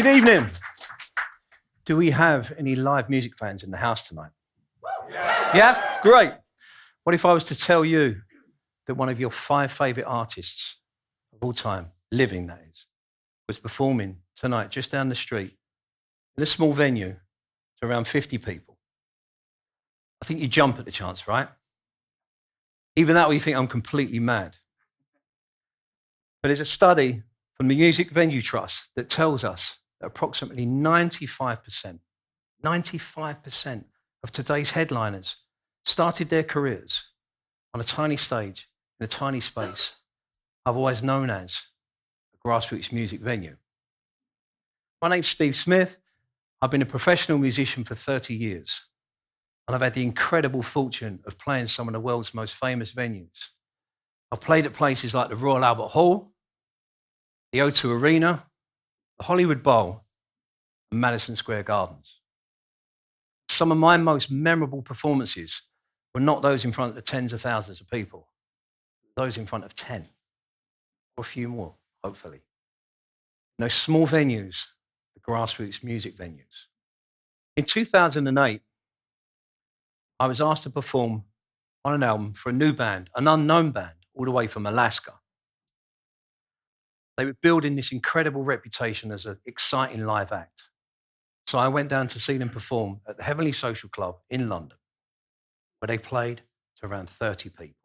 Good evening. Do we have any live music fans in the house tonight? Yes. Yeah? Great. What if I was to tell you that one of your 5 favourite artists of all time, living that is, was performing tonight just down the street in a small venue to around 50 people? I think you jump at the chance, right? Even that way you think I'm completely mad. But there's a study from the Music Venue Trust that tells us that approximately 95% of today's headliners started their careers on a tiny stage in a tiny space, otherwise known as a grassroots music venue. My name's Steve Smith. I've been a professional musician for 30 years, and I've had the incredible fortune of playing some of the world's most famous venues. I've played at places like the Royal Albert Hall, the O2 Arena, the Hollywood Bowl, and Madison Square Gardens. Some of my most memorable performances were not those in front of tens of thousands of people, those in front of 10, or a few more, hopefully. In those small venues, the grassroots music venues. In 2008, I was asked to perform on an album for a new band, an unknown band, all the way from Alaska. They were building this incredible reputation as an exciting live act. So I went down to see them perform at the Heavenly Social Club in London, where they played to around 30 people.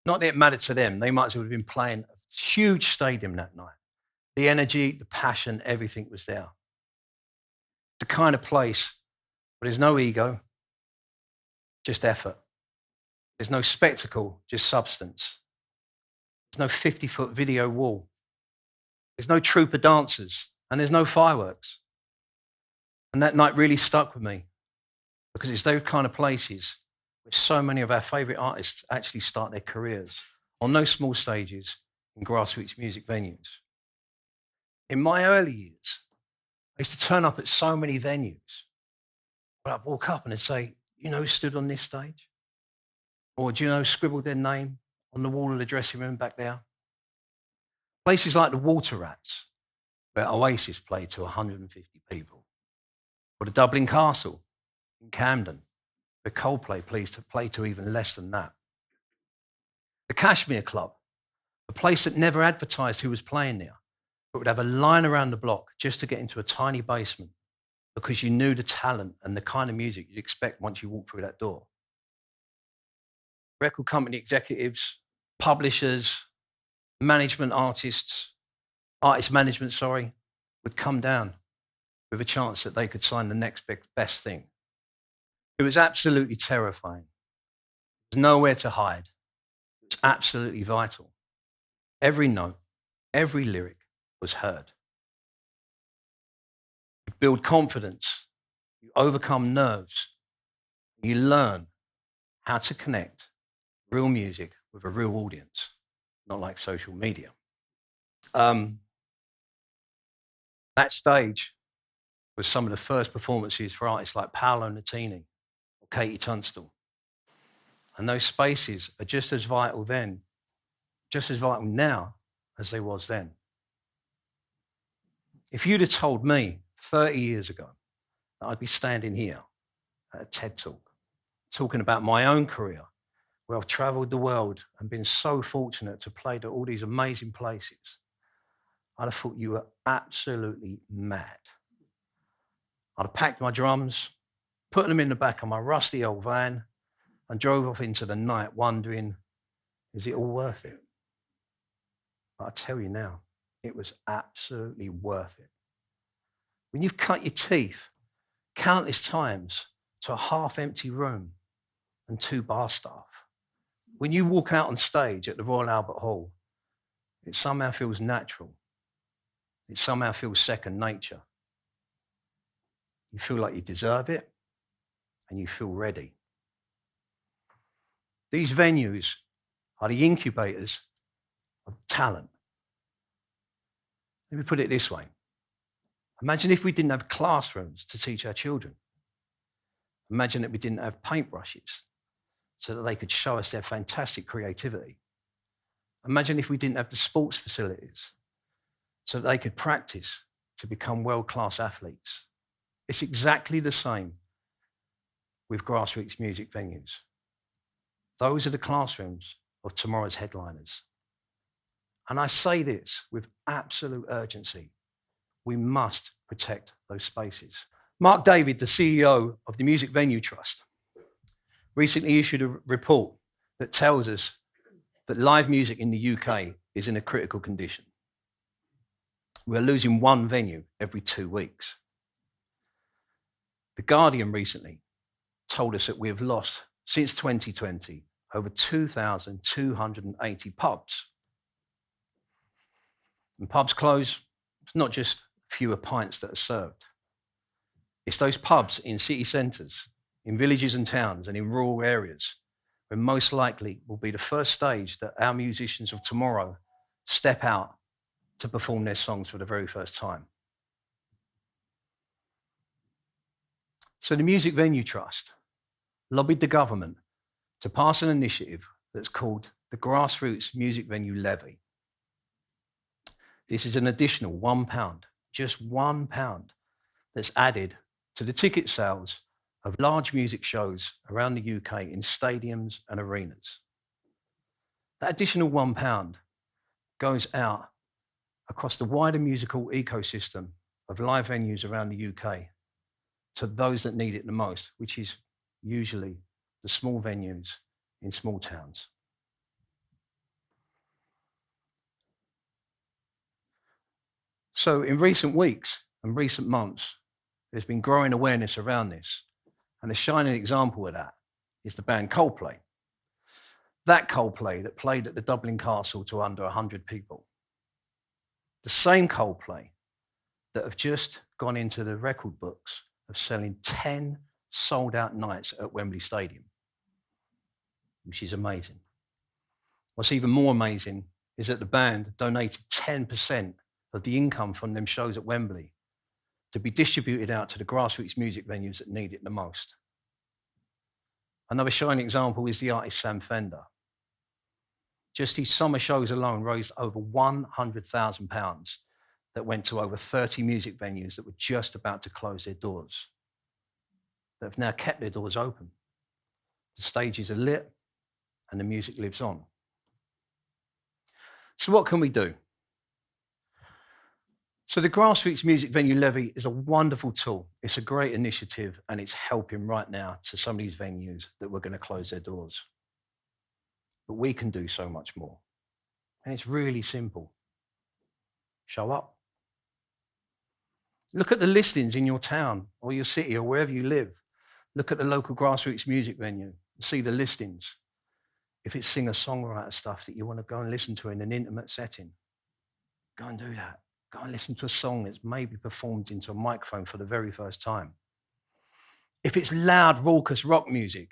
Not that it mattered to them. They might as well have been playing a huge stadium that night. The energy, the passion, everything was there. The kind of place where there's no ego, just effort. There's no spectacle, just substance. There's no 50-foot video wall. There's no troupe of dancers, and there's no fireworks. And that night really stuck with me, because it's those kind of places where so many of our favourite artists actually start their careers, on those small stages in grassroots music venues. In my early years, I used to turn up at so many venues, where I'd walk up and I'd say, you know who stood on this stage? Or do you know who scribbled their name on the wall of the dressing room back there? Places like the Water Rats, where Oasis played to 150 people. Or the Dublin Castle in Camden, where Coldplay played to even less than that. The Kashmir Club, a place that never advertised who was playing there, but would have a line around the block just to get into a tiny basement, because you knew the talent and the kind of music you'd expect once you walked through that door. Record company executives, publishers, artist management, would come down with a chance that they could sign the next best thing. It was absolutely terrifying. There was nowhere to hide. It was absolutely vital. Every note, every lyric was heard. You build confidence, you overcome nerves, you learn how to connect real music with a real audience, not like social media. That stage was some of the first performances for artists like Paolo Nutini or Katie Tunstall. And those spaces are just as vital then, just as vital now as they was then. If you'd have told me 30 years ago that I'd be standing here at a TED Talk, talking about my own career, where I've traveled the world and been so fortunate to play to all these amazing places, I'd have thought you were absolutely mad. I'd have packed my drums, put them in the back of my rusty old van, and drove off into the night wondering, is it all worth it? But I tell you now, it was absolutely worth it. When you've cut your teeth countless times to a half-empty room and 2 bar staff, when you walk out on stage at the Royal Albert Hall, it somehow feels natural. It somehow feels second nature. You feel like you deserve it, and you feel ready. These venues are the incubators of talent. Let me put it this way. Imagine if we didn't have classrooms to teach our children. Imagine that we didn't have paintbrushes so that they could show us their fantastic creativity. Imagine if we didn't have the sports facilities so that they could practice to become world-class athletes. It's exactly the same with grassroots music venues. Those are the classrooms of tomorrow's headliners. And I say this with absolute urgency. We must protect those spaces. Mark David, the CEO of the Music Venue Trust, recently issued a report that tells us that live music in the UK is in a critical condition. We're losing one venue every 2 weeks. The Guardian recently told us that we have lost, since 2020, over 2,280 pubs. When pubs close, it's not just fewer pints that are served. It's those pubs in city centres, in villages and towns, and in rural areas where most likely will be the first stage that our musicians of tomorrow step out to perform their songs for the very first time. So the Music Venue Trust lobbied the government to pass an initiative that's called the Grassroots Music Venue Levy. This is an additional £1, just £1, that's added to the ticket sales of large music shows around the UK in stadiums and arenas. That additional £1 goes out across the wider musical ecosystem of live venues around the UK to those that need it the most, which is usually the small venues in small towns. So in recent weeks and recent months, there's been growing awareness around this. And a shining example of that is the band Coldplay. That Coldplay that played at the Dublin Castle to under 100 people. The same Coldplay that have just gone into the record books of selling 10 sold-out nights at Wembley Stadium, which is amazing. What's even more amazing is that the band donated 10% of the income from them shows at Wembley to be distributed out to the grassroots music venues that need it the most. Another shining example is the artist Sam Fender. Just his summer shows alone raised over £100,000 that went to over 30 music venues that were just about to close their doors, that have now kept their doors open. The stages are lit and the music lives on. So what can we do? So the Grassroots Music Venue Levy is a wonderful tool. It's a great initiative and it's helping right now to some of these venues that were going to close their doors. But we can do so much more. And it's really simple. Show up. Look at the listings in your town or your city or wherever you live. Look at the local grassroots music venue and see the listings. If it's singer-songwriter stuff that you want to go and listen to in an intimate setting, go and do that. Go and listen to a song that's maybe performed into a microphone for the very first time. If it's loud, raucous rock music,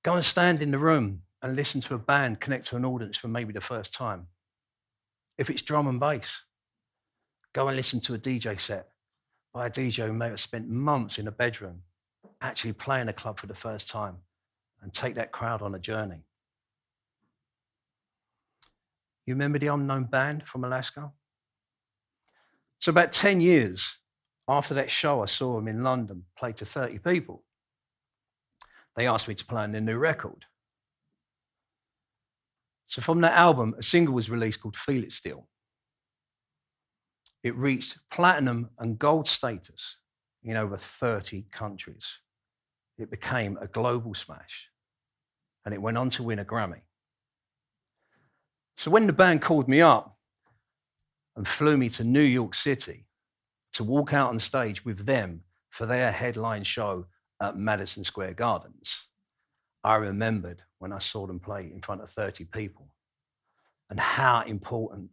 go and stand in the room and listen to a band connect to an audience for maybe the first time. If it's drum and bass, go and listen to a DJ set by a DJ who may have spent months in a bedroom actually playing a club for the first time and take that crowd on a journey. You remember the Unknown Band from Alaska? So about 10 years after that show, I saw them in London play to 30 people. They asked me to play on their new record. So from that album, a single was released called Feel It Still. It reached platinum and gold status in over 30 countries. It became a global smash and it went on to win a Grammy. So when the band called me up and flew me to New York City to walk out on stage with them for their headline show at Madison Square Gardens, I remembered when I saw them play in front of 30 people and how important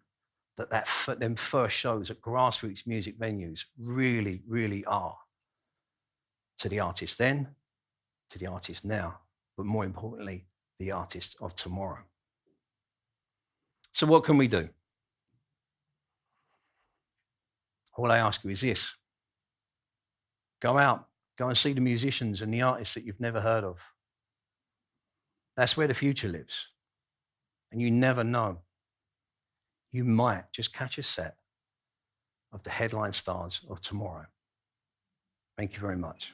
them first shows at grassroots music venues really, really are to the artist then, to the artist now, but more importantly, the artist of tomorrow. So what can we do? All I ask you is this. Go out, go and see the musicians and the artists that you've never heard of. That's where the future lives. And you never know. You might just catch a set of the headline stars of tomorrow. Thank you very much.